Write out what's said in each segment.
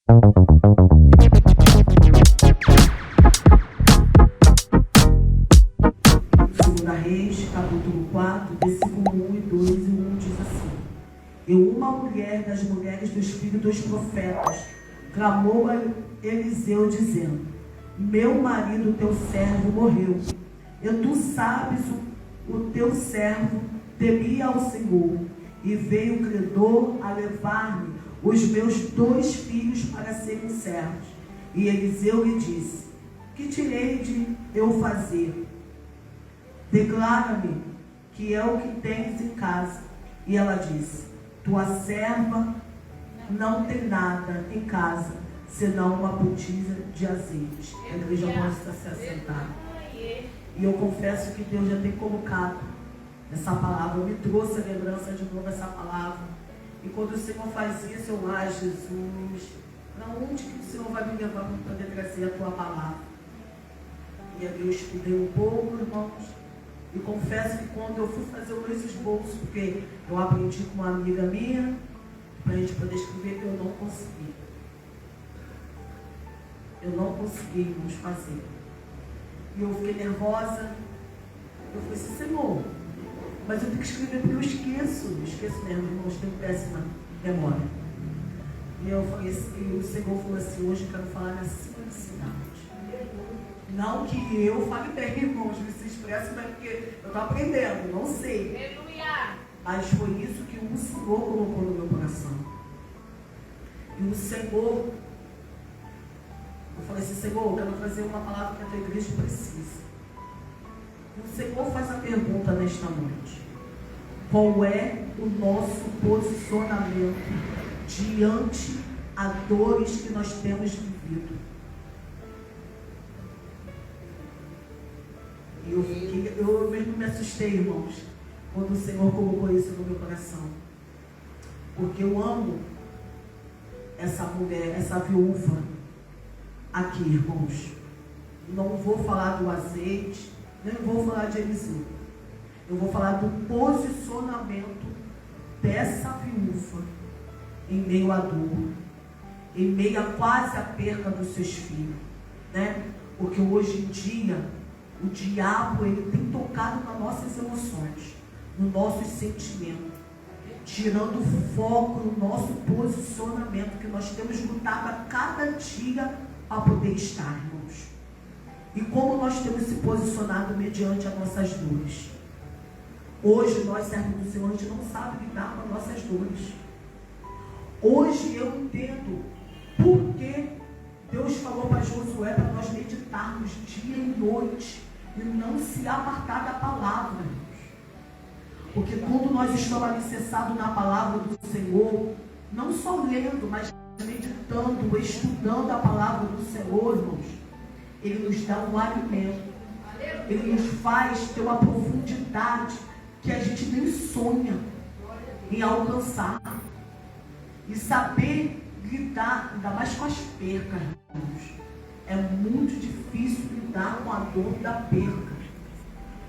Segunda Reis, capítulo 4, versículo 1 e 2, e 1 diz assim: E uma mulher das mulheres dos filhos dos profetas clamou a Eliseu, dizendo: Meu marido, teu servo, morreu. E tu sabes, o teu servo temia ao Senhor, e veio o credor a levar-me os meus 2 filhos para serem servos. E Eliseu lhe disse: Que te hei de eu fazer? Declara-me que é o que tens em casa. E ela disse: Tua serva não tem nada em casa, senão uma botija de azeite. A igreja pode se assentar. E eu confesso que Deus já tem colocado essa palavra, me trouxe a lembrança de novo essa palavra. E quando o Senhor faz isso, eu, Jesus, para onde que o Senhor vai me levar para poder trazer a tua palavra? E ali eu estudei um pouco, irmãos, e confesso que quando eu fui fazer o meu esboço, porque eu aprendi com uma amiga minha, para a gente poder escrever, eu não consegui. Eu não consegui, irmãos, fazer. E eu fiquei nervosa. Eu falei assim: Senhor, mas eu tenho que escrever porque eu esqueço mesmo, irmãos, tenho péssima memória. E eu falei assim, e o Senhor falou assim: hoje eu quero falar na simplicidade. Não que eu fale bem, irmãos, me se expresse bem, porque eu estou aprendendo, não sei. Aleluia. Mas foi isso que o Senhor colocou no meu coração. E o Senhor, eu falei assim: Senhor, eu quero trazer uma palavra que a tua igreja precisa. O Senhor faz a pergunta nesta noite: qual é o nosso posicionamento diante a dores que nós temos vivido? E eu mesmo me assustei, irmãos, quando o Senhor colocou isso no meu coração. Porque eu amo essa mulher, essa viúva aqui, irmãos. Não vou falar do azeite, nem vou falar de Eliseu. Eu vou falar do posicionamento dessa viúva em meio à dor, em meio a quase a perda dos seus filhos, né? Porque hoje em dia o diabo, ele tem tocado nas nossas emoções, nos nossos sentimentos, tirando o foco no nosso posicionamento, que nós temos lutado a cada dia para poder estar, irmãos. E como nós temos se posicionado mediante as nossas dores. Hoje nós, servos do Senhor, a gente não sabe lidar com as nossas dores. Hoje eu entendo por que Deus falou para Josué para nós meditarmos dia e noite e não se apartar da palavra. Porque quando nós estamos alicerçados na palavra do Senhor, não só lendo, mas meditando, estudando a palavra do Senhor, irmãos, Ele nos dá um alimento. Ele nos faz ter uma profundidade que a gente nem sonha em alcançar. E saber lidar, ainda mais com as percas, irmãos. É muito difícil lidar com a dor da perca.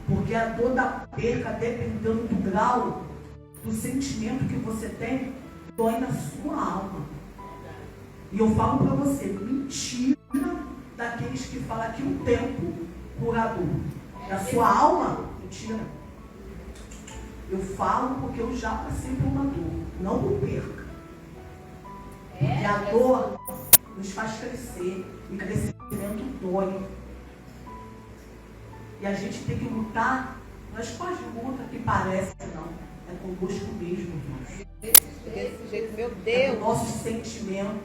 Porque a dor da perca, dependendo do grau, do sentimento que você tem, dói na sua alma. E eu falo para você, mentira daqueles que falam que o tempo cura a dor. Da sua alma, mentira. Eu falo porque eu já passei por uma dor, não por perca. E a dor nos faz crescer, e crescimento dói. E a gente tem que lutar, mas quais lutas que parece não? É conosco mesmo, irmãos. Desse jeito, meu Deus. É com nossos sentimentos,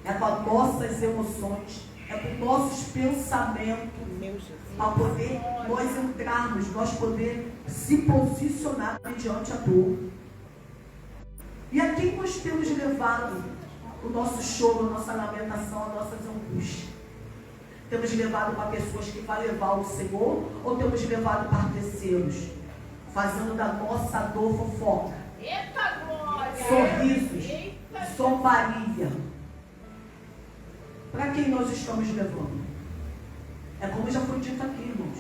é com as nossas emoções, é com nossos pensamentos, para poder nós entrarmos, nós poder se posicionar mediante a dor. E a quem nós temos levado o nosso choro, a nossa lamentação, as nossas angústias? Temos levado para pessoas que vão levar o Senhor, ou temos levado para terceiros, fazendo da nossa dor fofoca? Eita glória! Sorrisos, zombaria. Para quem nós estamos levando? É como já foi dito aqui, irmãos.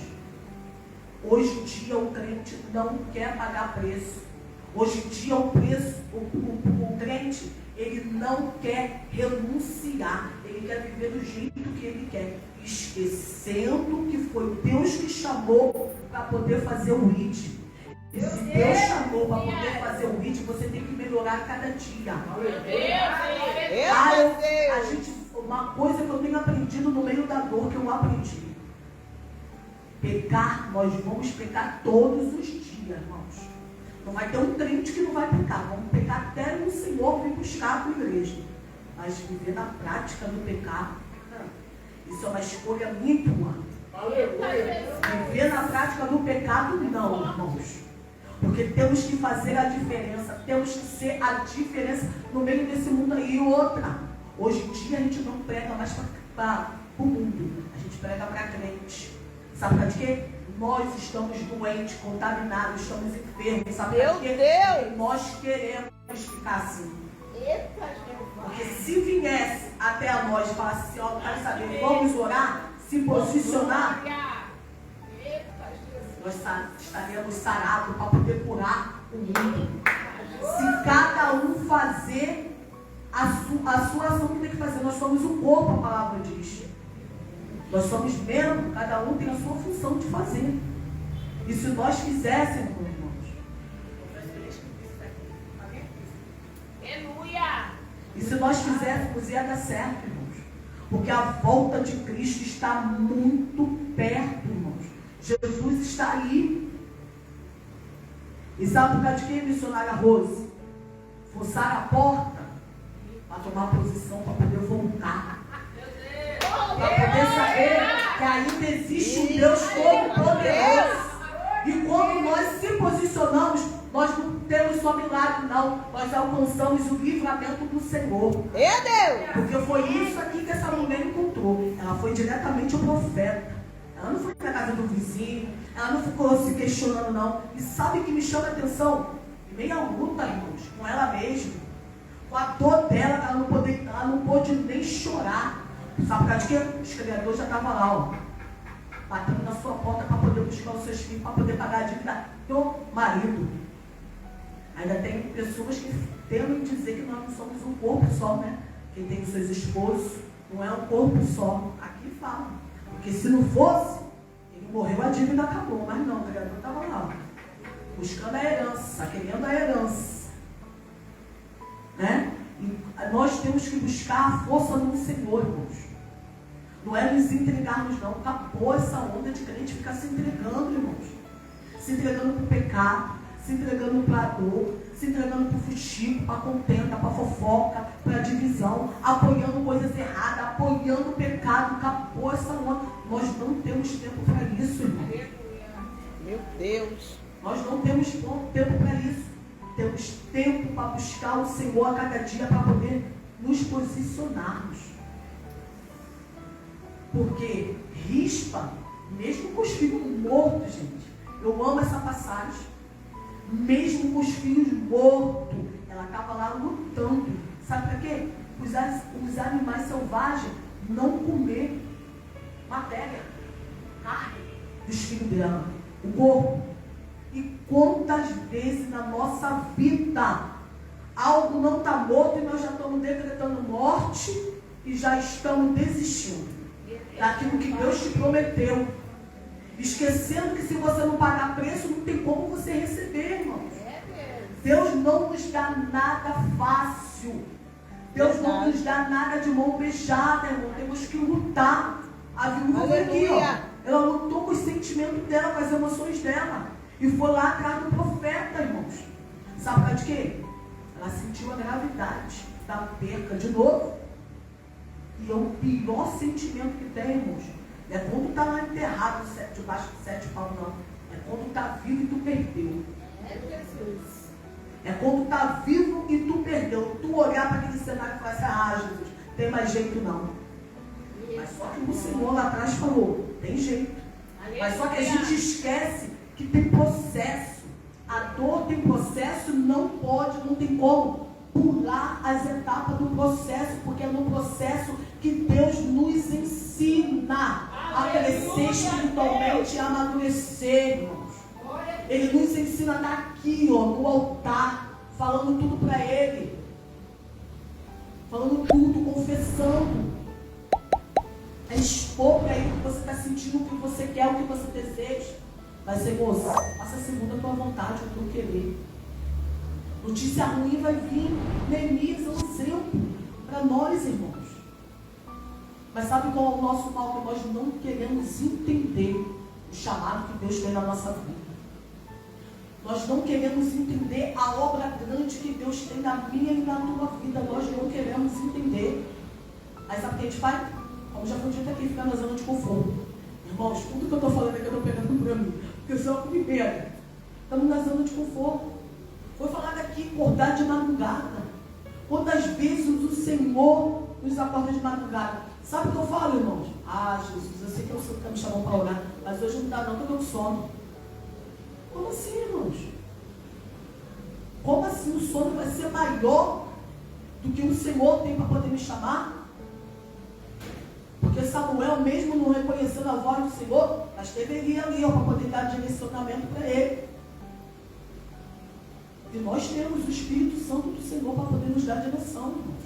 Hoje em dia o crente não quer pagar preço. Hoje em dia o crente Ele não quer renunciar. Ele quer viver do jeito que ele quer. Esquecendo que foi Deus que chamou para poder fazer o IT. E se Deus chamou para poder fazer o IT, você tem que melhorar a cada dia. Uma coisa que eu tenho aprendido no meio da dor, que eu aprendi. Pecar, nós vamos pecar todos os dias, irmãos. Não vai ter um crente que não vai pecar. Vamos pecar até o Senhor vir buscar a igreja. Mas viver na prática do pecado, isso é uma escolha minha e tua. Viver na prática do pecado, não, irmãos. Porque temos que fazer a diferença. Temos que ser a diferença no meio desse mundo aí. E outra, hoje em dia a gente não prega mais para o mundo. A gente prega para crente. Sabe para quê? Nós estamos doentes, contaminados, estamos enfermos. Sabe para quê? Porque nós queremos ficar assim. Porque se viesse até a nós e falasse assim, ó, quero saber, vamos orar, se posicionar, nós estaremos sarados para poder curar o mundo. Se cada um fazer a sua ação que tem que fazer, nós somos o corpo, a palavra diz. Nós somos membros, cada um tem a sua função de fazer. E se nós fizéssemos, irmãos, e se nós fizéssemos, ia dar certo, irmãos. Porque a volta de Cristo está muito perto, irmãos. Jesus está ali. E sabe por causa de quem, missionária Rose? Forçar a porta para tomar posição, para poder voltar. Para poder saber que ainda existe um Deus todo-poderoso. E quando nós se posicionamos, nós não temos só milagre, não. Nós alcançamos o livramento do Senhor. Porque foi isso aqui que essa mulher encontrou. Ela foi diretamente ao profeta. Ela não foi para a casa do vizinho. Ela não ficou se questionando, não. E sabe o que me chama a atenção? Em meio à luta, irmãos, com ela mesma. Com a dor dela, ela não pôde nem chorar. Sabe por causa de quê? O escrevedor já estava lá, ó, batendo na sua porta para poder buscar os seus filhos, para poder pagar a dívida do marido. Ainda tem pessoas que temem dizer que nós não somos um corpo só, né? Quem tem os seus esposos não é um corpo só. Aqui fala. Porque se não fosse, ele morreu, a dívida acabou. Mas não, o criador estava lá, ó, buscando a herança, querendo a herança. Né? E nós temos que buscar a força no Senhor, irmãos. Não é nos entregarmos, não. Acabou essa onda de crente ficar se entregando, irmãos. Se entregando para o pecado, se entregando para a dor, se entregando para o fuxico, para a contenda, para a fofoca, para a divisão, apoiando coisas erradas, apoiando o pecado. Acabou essa onda. Nós não temos tempo para isso, irmão. Meu Deus. Nós não temos tempo para isso. Temos tempo para buscar o Senhor a cada dia para poder nos posicionarmos. Porque rispa, mesmo com os filhos mortos, gente. Eu amo essa passagem. Mesmo com os filhos mortos, ela estava lá lutando. Sabe para quê? Os animais selvagens não comer matéria, carne dos filhos dela, o corpo. E quantas vezes na nossa vida algo não está morto e nós já estamos decretando morte e já estamos desistindo daquilo que Deus te prometeu, esquecendo que se você não pagar preço, não tem como você receber, irmãos. Deus não nos dá nada fácil. Deus não nos dá nada de mão beijada, irmão. Temos que lutar. A viúva aqui, ó, ela lutou com os sentimentos dela, com as emoções dela, e foi lá atrás do profeta, irmãos. Sabe por de quê? Ela sentiu a gravidade da perca de novo. E é o pior sentimento que tem, irmãos. É quando está lá enterrado debaixo de 7 palmos, não. É quando está vivo e tu perdeu. É quando está vivo e tu perdeu. Tu olhar para aquele cenário e falar assim, ah, Jesus, tem mais jeito não. Mas só que o Senhor lá atrás falou, tem jeito. Mas só que a gente esquece que tem processo. A dor tem processo, não tem como pular as etapas do processo, porque é no processo que Deus nos ensina a crescer espiritualmente e a amadurecer, irmãos. Ele nos ensina a estar aqui, ó, no altar, falando tudo para Ele. falando tudo, confessando. É expor para Ele o que você está sentindo, o que você quer, o que você deseja. Mas, Senhor, faça segundo a tua vontade, o teu querer. Notícia ruim vai vir. Neemias é um exemplo para nós, irmãos. Mas sabe qual é o nosso mal? Que nós não queremos entender o chamado que Deus tem na nossa vida. Nós não queremos entender a obra grande que Deus tem na minha e na tua vida. Nós não queremos entender. Aí sabe o que a gente faz? Como já foi dito aqui, ficar na zona de conforto. Irmãos, tudo que eu estou falando aqui eu estou pegando para mim. Porque eu sou a primeira. Estamos na zona de conforto. Foi falado aqui, acordar de madrugada. Quantas vezes o Senhor nos acorda de madrugada? Sabe o que eu falo, irmãos? Ah, Jesus, eu sei que eu me chamou para orar, mas hoje não dá não, porque eu sono. Como assim, irmãos? Como assim o sono vai ser maior do que o Senhor tem para poder me chamar? Porque Samuel, mesmo não reconhecendo a voz do Senhor, mas deveria ali, para poder dar direcionamento para ele. E nós temos o Espírito Santo do Senhor para poder nos dar direção, irmãos.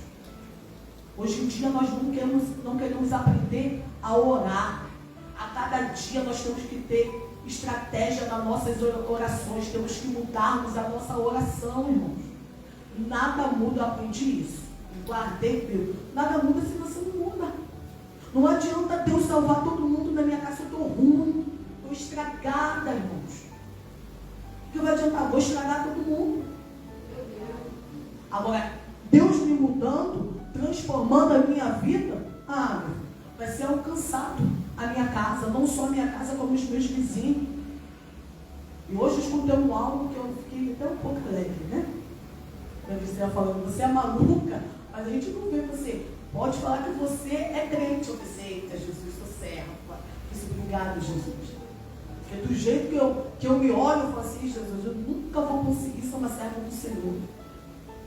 Hoje em dia nós não queremos aprender a orar. A cada dia nós temos que ter estratégia nas nossas orações. Temos que mudarmos a nossa oração, irmãos. Nada muda, eu aprendi isso. Guardei, meu. Nada muda se você não muda. Não adianta Deus salvar todo mundo na minha casa. Eu estou ruim, estou estragada, irmãos. O que vai adiantar? Vou estragar todo mundo. Agora, Deus me mudando, transformando a minha vida, vai ser alcançado a minha casa, não só a minha casa, como os meus vizinhos. E hoje eu escutei algo que eu fiquei até um pouco leve, né? Minha vizinha falando, você é maluca, mas a gente não vê você. Pode falar que você é crente. Eu pensei, eita, Jesus, sou serva. Obrigado, Jesus. Porque do jeito que eu me olho, eu falo assim, Jesus, eu nunca vou conseguir ser uma serva do Senhor.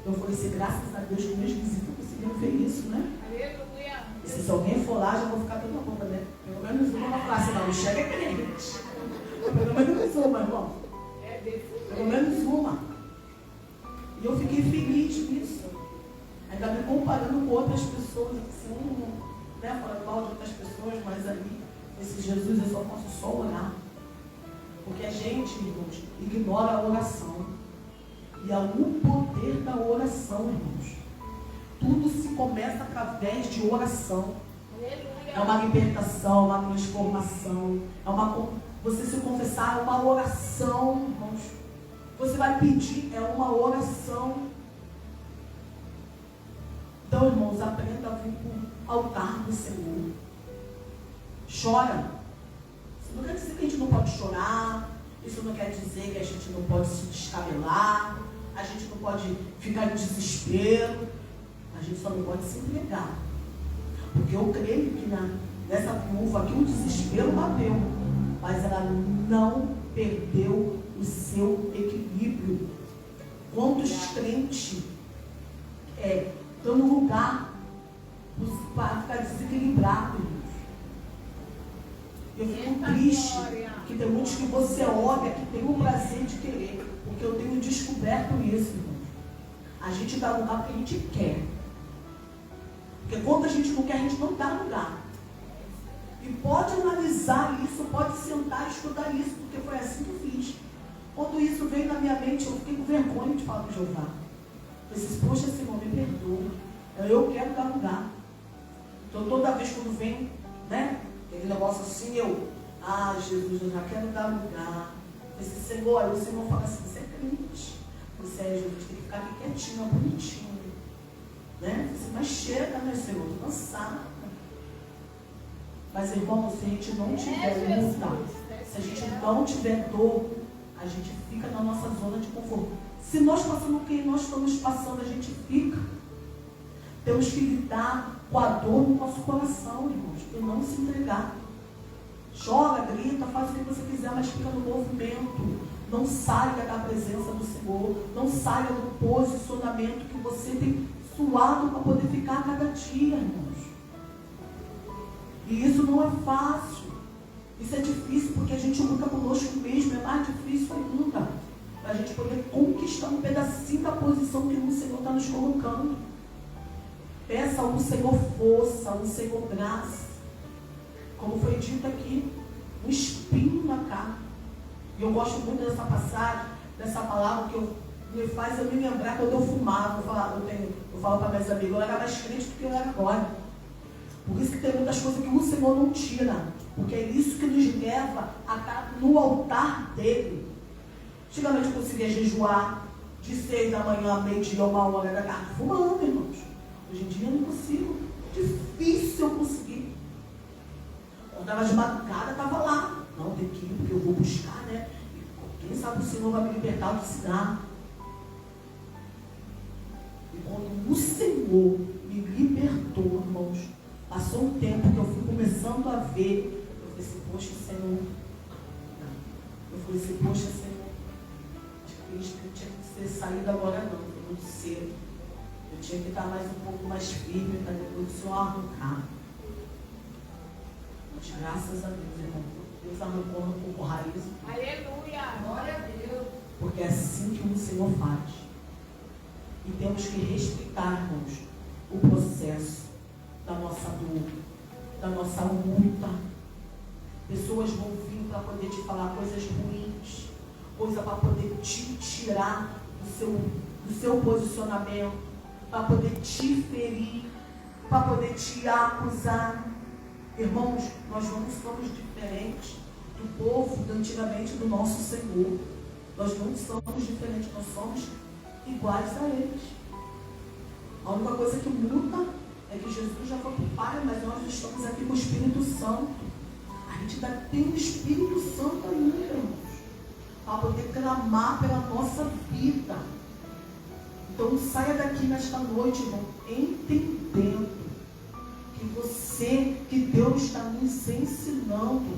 Eu falei assim, graças a Deus que meus vizinhos conseguiram ver isso, né? Aleluia. E se alguém for lá, já vou ficar toda boca, né? Pelo menos uma vai falar assim, não, chega é crente. Pelo menos uma, irmão. Pelo menos uma. E eu fiquei feliz nisso. Ainda me comparando com outras pessoas, assim, né? Falando mal de outras pessoas, mas ali, esse Jesus, eu só posso só orar. Porque a gente, irmãos, ignora a oração. E há um poder da oração, irmãos. Tudo se começa através de oração. É uma libertação, uma transformação. Você se confessar é uma oração, irmãos. Você vai pedir, é uma oração. Então, irmãos, aprenda a vir para o altar do Senhor. Chora. Isso não quer dizer que a gente não pode chorar. Isso não quer dizer que a gente não pode se descabelar. A gente não pode ficar em desespero. A gente só não pode se entregar. Porque eu creio que nessa viúva aqui o desespero bateu. Mas ela não perdeu o seu equilíbrio. Quantos crentes estão no lugar para ficar desequilibrado? Eu fico triste que tem muitos que você olha que tem o prazer de querer. Porque eu tenho descoberto isso, irmão. A gente dá lugar porque a gente quer. Porque quando a gente não quer, a gente não dá lugar. E pode analisar isso, pode sentar e estudar isso, porque foi assim que eu fiz. Quando isso veio na minha mente, eu fiquei com vergonha de falar com Jeová. Eu disse, poxa, Senhor, me perdoa. Eu quero dar lugar. Então toda vez quando vem, né, aquele negócio assim, Jesus, eu já quero dar lugar. Esse Senhor, aí o Senhor fala assim, você é crente. Você é Jesus, tem que ficar aqui quietinho, bonitinho. Né? Você, mas chega, né, Senhor? Estou cansada. Mas, irmão, se a gente não tiver luta, se a gente não tiver dor, a gente fica na nossa zona de conforto. Se nós passamos o que nós estamos passando, a gente fica. Temos que lidar com a dor no nosso coração, irmãos, e não se entregar. Chora, grita, faz o que você quiser, mas fica no movimento. Não saia da presença do Senhor. Não saia do posicionamento que você tem suado para poder ficar a cada dia, irmãos. E isso não é fácil. Isso é difícil porque a gente luta conosco mesmo. É mais difícil ainda. Para a gente poder conquistar um pedacinho da posição que o Senhor está nos colocando. Peça ao Senhor força, ao Senhor graça. Como foi dito aqui, um espinho na carne. E eu gosto muito dessa passagem, dessa palavra que me faz eu me lembrar quando eu fumava. Eu falo para minhas amigas, eu era mais crente do que eu era agora. Por isso que tem muitas coisas que o Senhor não tira. Porque é isso que nos leva a estar no altar dele. Antigamente eu conseguia jejuar de 6 da manhã à meio-dia, 1h da tarde, fumando, irmãos. Hoje em dia eu não consigo. Difícil eu conseguir. Quando estava de madrugada, estava lá. Não, tem que ir, porque eu vou buscar, né? E quem sabe o Senhor vai me libertar do cigarro. E quando o Senhor me libertou, irmãos, passou um tempo que eu fui começando a ver. Eu falei assim, poxa, Senhor. Eu falei assim, poxa, Senhor. Isso não tinha que ser saído agora não, foi muito cedo. Eu tinha que estar mais um pouco mais firme para depois o Senhor arrancar. Mas graças a Deus, irmão, Deus arrancou com raiz. Aleluia! Glória a Deus! Porque é assim que o Senhor faz. E temos que respeitar, irmãos, o processo da nossa dor, da nossa luta. Pessoas vão vir para poder te falar coisas ruins, coisa para poder te tirar do seu posicionamento, para poder te ferir, para poder te acusar. Irmãos, nós não somos diferentes do povo de antigamente do nosso Senhor. Nós não somos diferentes, nós somos iguais a eles. A única coisa que muda é que Jesus já foi para o Pai, mas nós estamos aqui com o Espírito Santo. A gente ainda tem o Espírito Santo ainda, irmãos, para poder clamar pela nossa vida. Então saia daqui nesta noite, irmão, entendendo que Deus está nos ensinando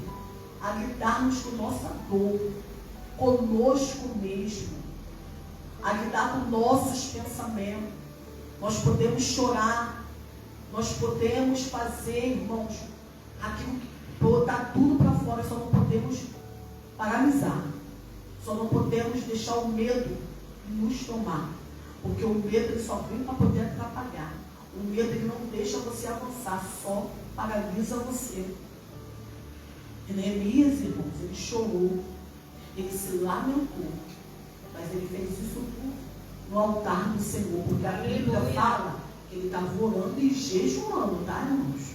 a lidarmos com nossa dor, conosco mesmo, a lidar com nossos pensamentos. Nós podemos chorar, nós podemos fazer, irmãos, aquilo que botar tudo para fora, só não podemos paralisar. Só não podemos deixar o medo nos tomar. Porque o medo ele só vem para poder atrapalhar. O medo ele não deixa você avançar, só paralisa você. E Neemias, irmãos, ele chorou, ele se lamentou, mas ele fez isso no altar do Senhor. Porque a Bíblia fala que ele estava orando e jejuando, tá, irmãos?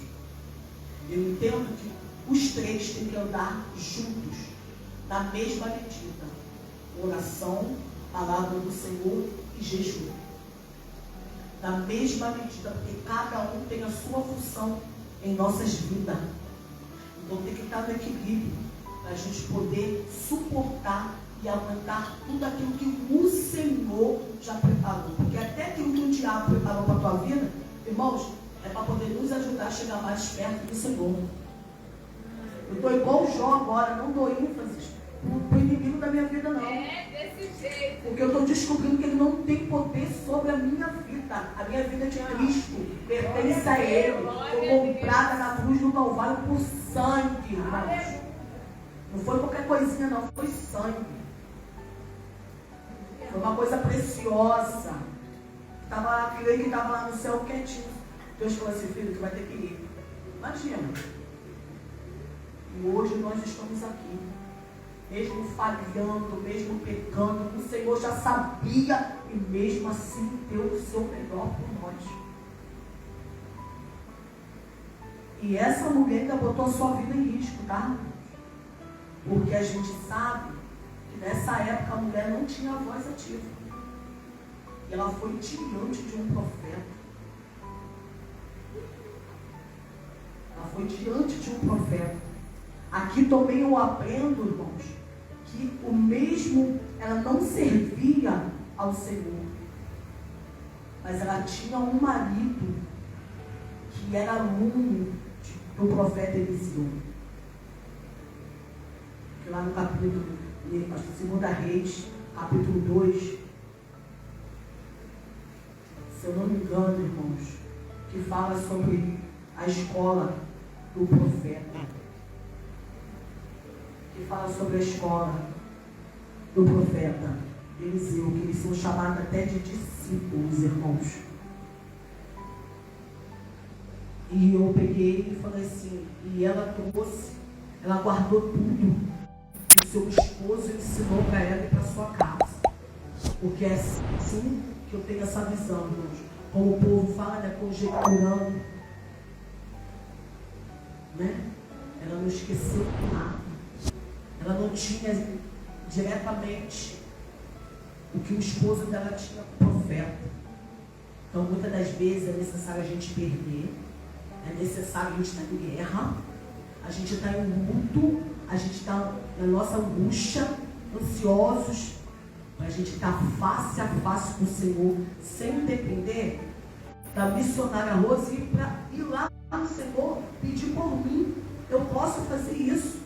Eu entendo que os três têm que andar juntos, na mesma medida. Oração, palavra do Senhor e jejum. Na mesma medida, porque cada um tem a sua função em nossas vidas. Então tem que estar no equilíbrio, para a gente poder suportar e aguentar tudo aquilo que o Senhor já preparou. Porque até aquilo que o diabo preparou para a tua vida, irmãos, é para poder nos ajudar a chegar mais perto do Senhor. Eu estou igual o Jó agora, não dou ênfase para o inimigo da minha vida, não. É desse jeito. Porque eu estou descobrindo que ele não tem poder sobre a minha vida. A minha vida é de Cristo, pertence a Ele. Foi comprada na cruz do Calvário por sangue, irmãos. Não foi qualquer coisinha, não, foi sangue. Foi uma coisa preciosa. Aquele que estava lá no céu quietinho. Deus falou assim, filho, tu vai ter que ir. Imagina. E hoje nós estamos aqui. Mesmo falhando, mesmo pecando, o Senhor já sabia e mesmo assim deu o seu melhor por nós. E essa mulher ainda botou a sua vida em risco, tá? Porque a gente sabe que nessa época a mulher não tinha voz ativa. E ela foi diante de um profeta. Ela foi diante de um profeta. Aqui também eu aprendo, irmãos, que o mesmo, ela não servia ao Senhor, mas ela tinha um marido que era aluno do profeta Eliseu. Que lá no capítulo 2 Reis, capítulo 2, se eu não me engano, irmãos, que fala sobre a escola do profeta. Que fala sobre a escola do profeta Eliseu, que eles são chamados até de discípulos, irmãos. E eu peguei e falei assim, e ela trouxe, ela guardou tudo que o seu esposo ensinou para ela e para sua casa. Porque é assim que eu tenho essa visão, irmãos. Como o povo fala, né, conjecturando. Né? Ela não esqueceu nada. Ela não tinha diretamente o que o esposo dela tinha profeta. Então, muitas das vezes é necessário a gente perder, é necessário a gente estar em guerra, a gente está em luto, a gente está na nossa angústia, ansiosos, para a gente estar face a face com o Senhor, sem depender da missionária Rose ir lá no Senhor pedir por mim. Eu posso fazer isso.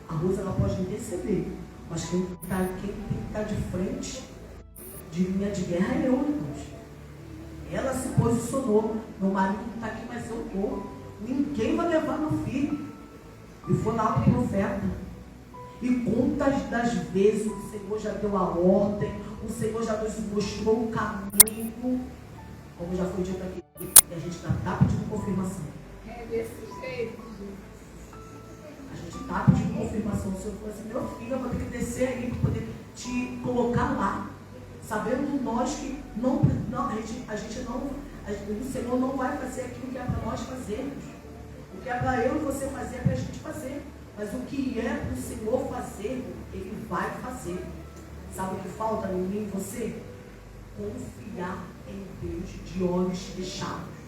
A Rose, ela pode interceder, mas quem tem que estar de frente de linha de guerra é eu, irmãos. Ela se posicionou. Meu marido não está aqui, mas eu estou. Ninguém vai levar meu filho. E foi lá para o profeta. E quantas das vezes o Senhor já deu a ordem, o Senhor já nos mostrou o caminho, como já foi dito aqui, e a gente está pedindo confirmação. É desse jeito, A gente está pedindo confirmação. O Senhor falou assim, meu filho, eu vou ter que descer aí para poder te colocar lá. Sabendo nós que o Senhor não vai fazer aquilo que é para nós fazermos. O que é para eu e você fazer é para a gente fazer. Mas o que é para o Senhor fazer, Ele vai fazer. Sabe o que falta em mim e você? Confiar em Deus de olhos fechados.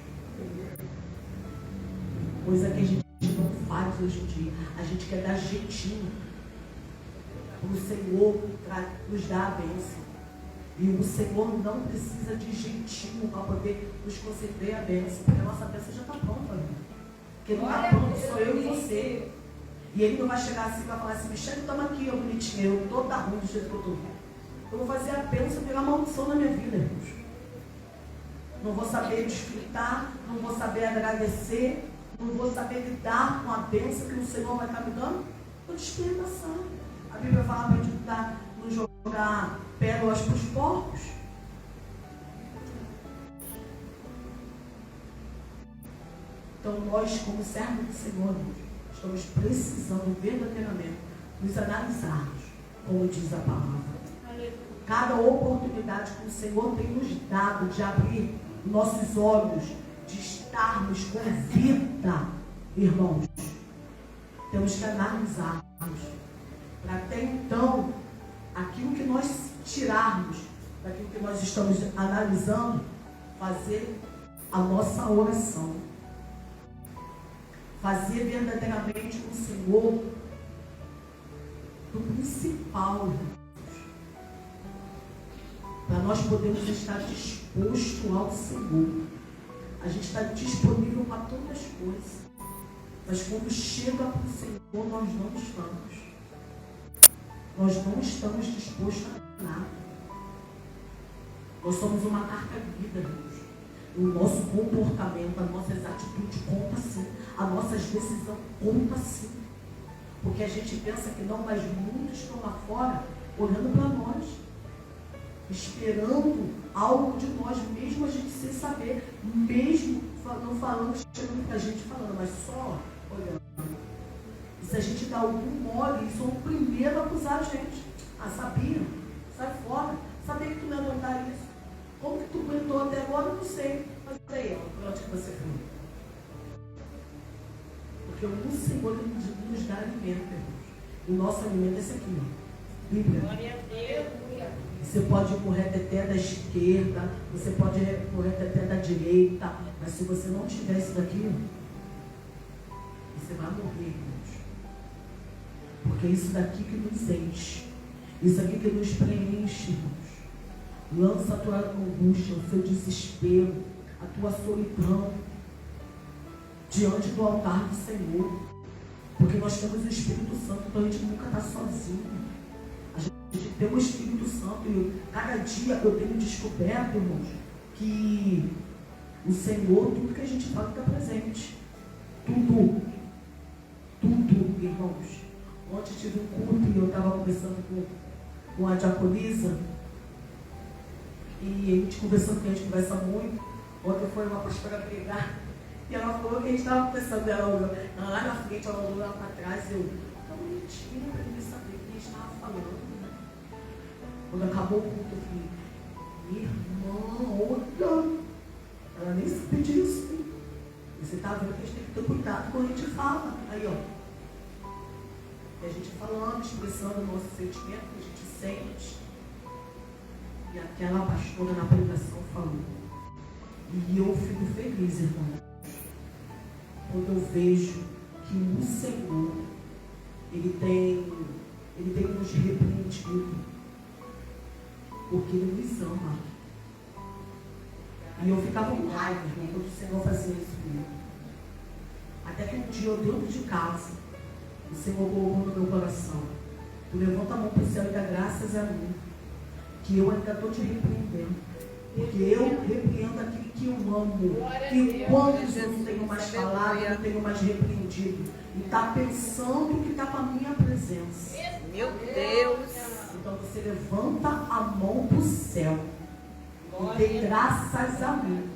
Coisa que a gente não faz hoje em dia. A gente quer dar jeitinho para o Senhor nos dar a bênção. E o Senhor não precisa de jeitinho para poder nos conceder a bênção, porque a nossa bênção já está pronta. Porque não está pronto, sou eu e você. E Ele não vai chegar assim e vai falar assim, Michele, toma aqui, eu bonitinha, eu toda ruim do jeito que eu estou. Eu vou fazer a bênção pegar maldição na minha vida, irmãos. Não vou saber desfrutar, não vou saber agradecer, não vou saber lidar com a bênção que o Senhor vai estar me dando. Estou desperdiçando. A Bíblia fala para a gente não jogar pérolas para os porcos. Então nós, como servos do Senhor, estamos precisando verdadeiramente nos analisarmos, como diz a palavra. Cada oportunidade que o Senhor tem nos dado de abrir nossos olhos, de estarmos com vida, irmãos, temos que analisarmos, para até então, aquilo que nós tirarmos, daquilo que nós estamos analisando, fazer a nossa oração. Fazer verdadeiramente o Senhor do principal, irmãos. Para nós podermos estar dispostos ao Senhor. A gente está disponível para todas as coisas. Mas quando chega para o Senhor, nós não estamos. Nós não estamos dispostos a nada. Nós somos uma carta lida, irmãos. O nosso comportamento, as nossas atitudes contam sim. As nossas decisões contam sim. Porque a gente pensa que não, mas muitos estão lá fora olhando para nós, esperando algo de nós, mesmo a gente sem saber, mesmo não falando, chegando para a gente falando, mas só olhando. E se a gente dá algum mole, eles são o primeiro a acusar a gente. Ah, sabia? Sai fora. Sabia que tu não ia aguentar isso? Como que tu aguentou até agora? Eu não sei. Mas aí, ó, onde que você foi? Porque o Senhor nos dá alimento, irmãos. O nosso alimento é esse aqui, ó. Bíblia. Glória a Deus. Você pode correr até da esquerda, você pode correr até da direita, mas se você não tiver isso daqui, você vai morrer, irmãos. Porque é isso daqui que nos enche. Isso aqui que nos preenche, irmãos. Lança a tua angústia, o seu desespero, a tua solidão diante do altar do Senhor. Porque nós temos o Espírito Santo, então a gente nunca está sozinho. A gente tem o Espírito Santo e cada dia eu tenho descoberto, irmãos, que o Senhor, tudo que a gente fala está presente. Tudo, irmãos. Ontem tive um culto e eu estava conversando com a diaconisa. E a gente conversando, que a gente conversa muito. Ontem foi uma pastora pregar. E ela falou que a gente estava conversando, ela olhou lá na frente, ela olhou lá para trás, eu, tá bonitinha para ele saber o que a gente estava falando, né? Quando acabou o culto, eu falei, minha irmã, olha, ela nem sabia disso. Você está vendo que a gente tem que ter cuidado quando a gente fala. Aí, ó. E a gente falando, expressando o nosso sentimento, que a gente sente. E aquela pastora na pregação falou. E eu fico feliz, irmão, quando eu vejo que o Senhor, Ele tem nos repreendido, porque Ele nos ama. E eu ficava com raiva, irmão, quando o Senhor fazia isso comigo. Até que um dia eu dentro de casa, o Senhor colocou no meu coração. Tu levanta a mão para o céu e dá graças a mim, que eu ainda estou te repreendendo. Porque eu repreendo aquele que eu amo. E quantos eu não tenho mais falado, não tenho mais repreendido. E está pensando que está com a minha presença. Meu Deus! Então você levanta a mão para o céu. E dê graças a mim.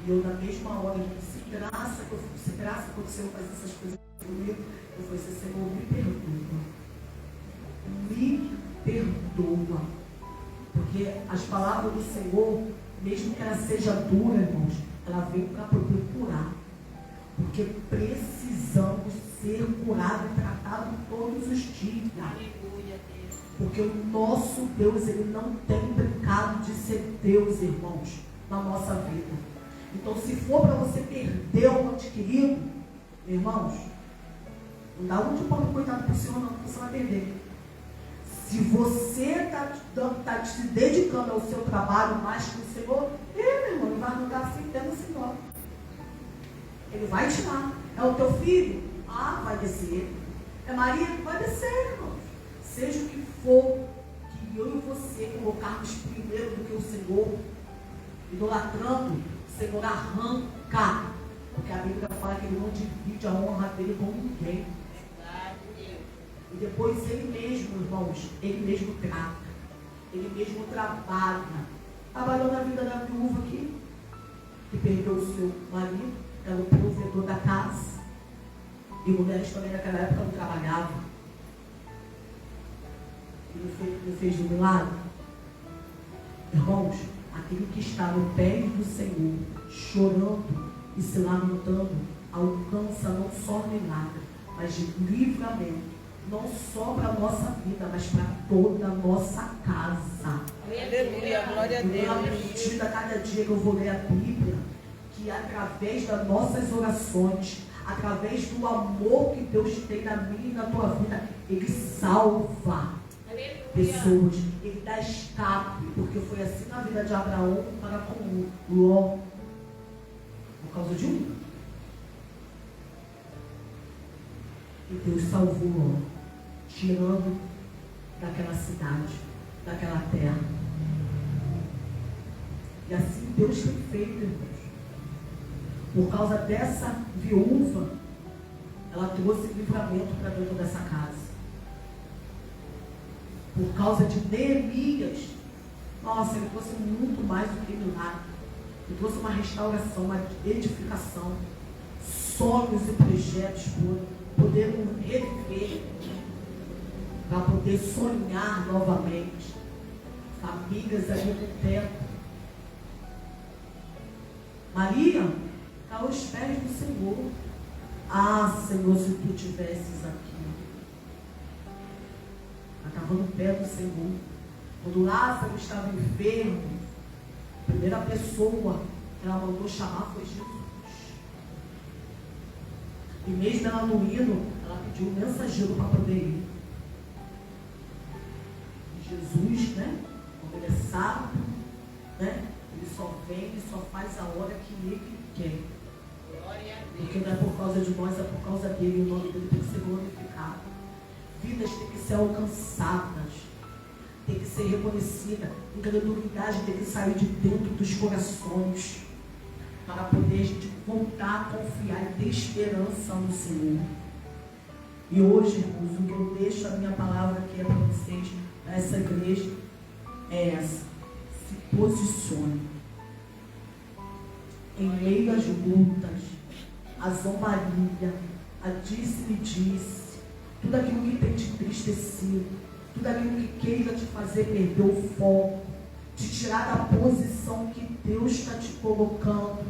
E eu na mesma hora, se graça quando o Senhor faz essas coisas comigo, eu falei assim, Senhor, me perdoa. Me perdoa. Porque as palavras do Senhor, mesmo que ela seja dura, irmãos, ela vem para poder curar. Porque precisamos ser curados e tratados todos os dias. Porque o nosso Deus, Ele não tem brincado de ser Deus, irmãos, na nossa vida. Então, se for para você perder um ente querido, irmãos, não dá um de pobre coitado para o Senhor, não, porque você vai perder. Se você está se dedicando ao seu trabalho mais que o Senhor, meu irmão, ele vai arrancar assim dentro do Senhor. Ele vai tirar. É o teu filho? Ah, vai descer. É Maria? Vai descer, irmãos. Seja o que for que eu e você colocarmos primeiro do que o Senhor, idolatrando, o Senhor arranca. Porque a Bíblia fala que Ele não divide a honra dele com ninguém. E depois Ele mesmo, irmãos, Ele mesmo trata. Ele mesmo trabalha. Trabalhou na vida da viúva aqui, que perdeu o seu marido, era o provedor da casa. E mulheres também naquela época não trabalhavam. Ele fez um milagre. Irmãos, aquele que está no pé do Senhor, chorando e se lamentando, alcança não só milagre, mas de livramento. Não só para a nossa vida, mas para toda a nossa casa. Aleluia, glória a Eu tenho Deus. aprendido a cada dia que eu vou ler a Bíblia, que através das nossas orações, através do amor que Deus tem na minha e na tua vida, Ele salva pessoas, Ele dá escape, porque foi assim na vida de Abraão para com Ló, por causa de um. E Deus salvou Ló, tirando daquela cidade, daquela terra. E assim Deus tem feito, irmãos. Por causa dessa viúva, ela trouxe livramento para dentro dessa casa. Por causa de Neemias, nossa, ele trouxe muito mais do que milagre. Ele trouxe uma restauração, uma edificação, sonhos e projetos podemos reviver, para poder sonhar novamente. Famílias ali no tempo. Maria está aos pés do Senhor. Ah, Senhor, se tu estivesses aqui. Ela estava no pé do Senhor. Quando Lázaro estava enfermo, a primeira pessoa que ela mandou chamar foi Jesus. E mesmo ela não indo, ela pediu um mensageiro para poder ir. E Jesus, né? Como ele é sábio, né? Ele só vem, ele só faz a hora que ele quer. Porque não é por causa de nós, é por causa dele. O nome dele tem que ser glorificado. Vidas têm que ser alcançadas, tem que ser reconhecida. Incredulidade tem que sair de dentro dos corações, para poder a gente voltar a confiar e ter esperança no Senhor. E hoje, irmãos, o que eu deixo a minha palavra aqui é para vocês, para essa igreja, é essa: se posicione em meio às lutas, a zombaria, a disse-me-disse, tudo aquilo que tem te entristecido, tudo aquilo que queira te fazer perder o foco, te tirar da posição que Deus está te colocando.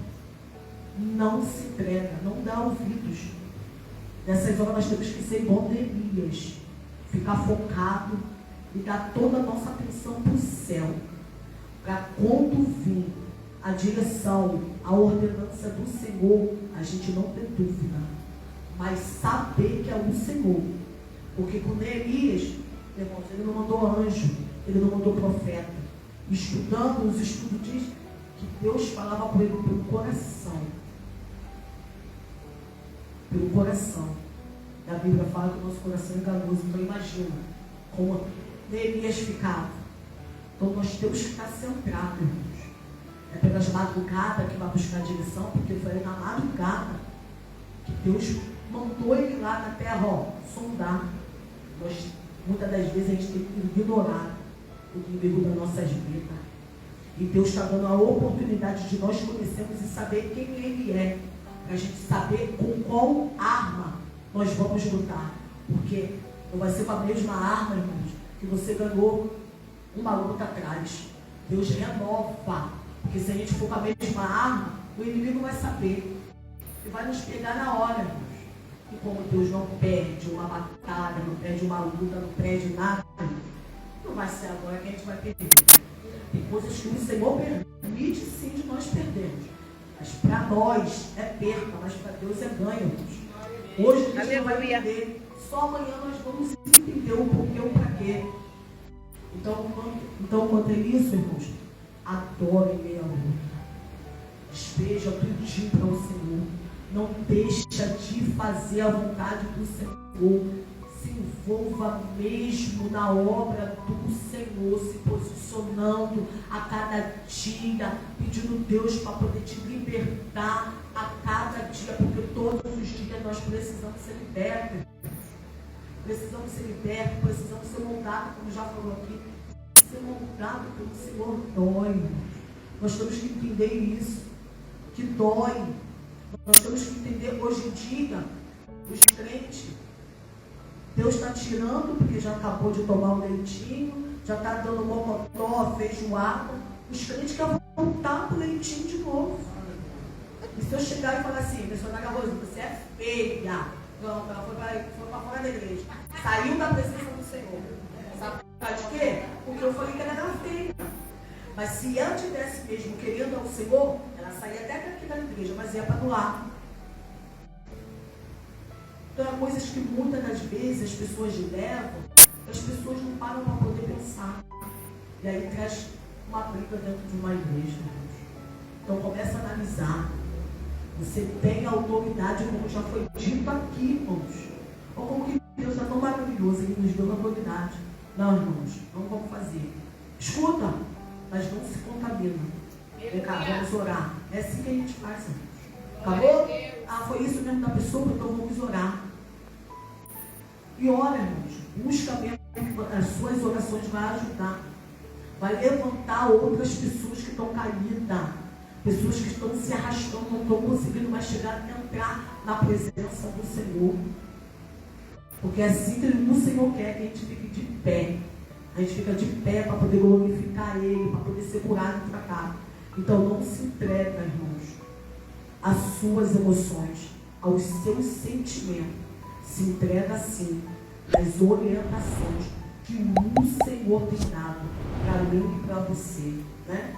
Não se entrega, não dá ouvidos. Nessas horas nós temos que ser igual Neemias, ficar focado e dar toda a nossa atenção para o céu, para quando vir a direção, a ordenança do Senhor, a gente não ter dúvida, mas saber que é o Senhor. Porque com Neemias, irmãos, ele não mandou anjo, ele não mandou profeta. Estudando, os estudos diz que Deus falava com ele pelo coração. Pelo coração. E a Bíblia fala que o nosso coração é enganoso. Então imagina como Neemias ficava. Então nós temos que estar centrados, irmãos. É pelas madrugadas que vai buscar a direção, porque foi na madrugada que Deus mandou ele lá na terra, sondar. Muitas das vezes a gente tem que ignorar o inimigo das nossas vidas. E Deus está dando a oportunidade de nós conhecermos e saber quem Ele é. Para a gente saber com qual arma nós vamos lutar. Porque não vai ser com a mesma arma, irmãos, que você ganhou uma luta atrás. Deus renova. Porque se a gente for com a mesma arma, o inimigo vai saber. E vai nos pegar na hora, irmãos. E como Deus não perde uma batalha, não perde uma luta, não perde nada, não vai ser agora que a gente vai perder. Tem coisas que o Senhor permite sim de nós perdermos. Mas para nós é perda, mas para Deus é ganho. Hoje a gente não vai entender. Só amanhã nós vamos entender o porquê, o para quê. Então, quanto a isso, irmãos, adore em meia luta. Despeja tudinho para o Senhor. Não deixa de fazer a vontade do Senhor. Se envolva mesmo na obra do Senhor, se posicionando a cada dia, pedindo Deus para poder te libertar a cada dia, porque todos os dias nós precisamos ser libertos. Precisamos ser libertos, precisamos ser moldados, como já falou aqui. Ser moldado pelo Senhor dói. Nós temos que entender isso, que dói. Nós temos que entender hoje em dia, os crentes, Deus está tirando, porque já acabou de tomar um leitinho, já está dando mocotó, feijoada. Os crentes querem voltar para o leitinho de novo. E se eu chegar e falar assim, missionária Rosinha, você é feia. Não, ela foi para fora da igreja. Saiu da presença do Senhor. Sabe de quê? Porque eu falei que ela era feia. Mas se ela tivesse mesmo querendo ao Senhor, ela saía até daqui da igreja, mas ia para doar. Então, há coisas que muitas das vezes as pessoas levam, as pessoas não param para poder pensar. E aí traz uma briga dentro de uma igreja. Então, começa a analisar. Você tem autoridade, como já foi dito aqui, irmãos. Ou como que Deus é tão maravilhoso, Ele nos deu autoridade. Não, irmãos, não vamos fazer. Escuta, mas não se contamina. Vem cá, vamos orar. É assim que a gente faz, irmãos. Acabou? Ah, foi isso mesmo da pessoa, então vamos orar. E ora, irmãos, busca mesmo, as suas orações vão ajudar. Vai levantar outras pessoas que estão caídas. Pessoas que estão se arrastando, não estão conseguindo mais chegar a entrar na presença do Senhor. Porque é assim que o Senhor quer que a gente fique de pé. A gente fica de pé para poder glorificar Ele, para poder ser curado e tratado. Então não se entrega, irmãos, às suas emoções, aos seus sentimentos. Se entrega sim às orientações que o Senhor tem dado para mim e para você, né?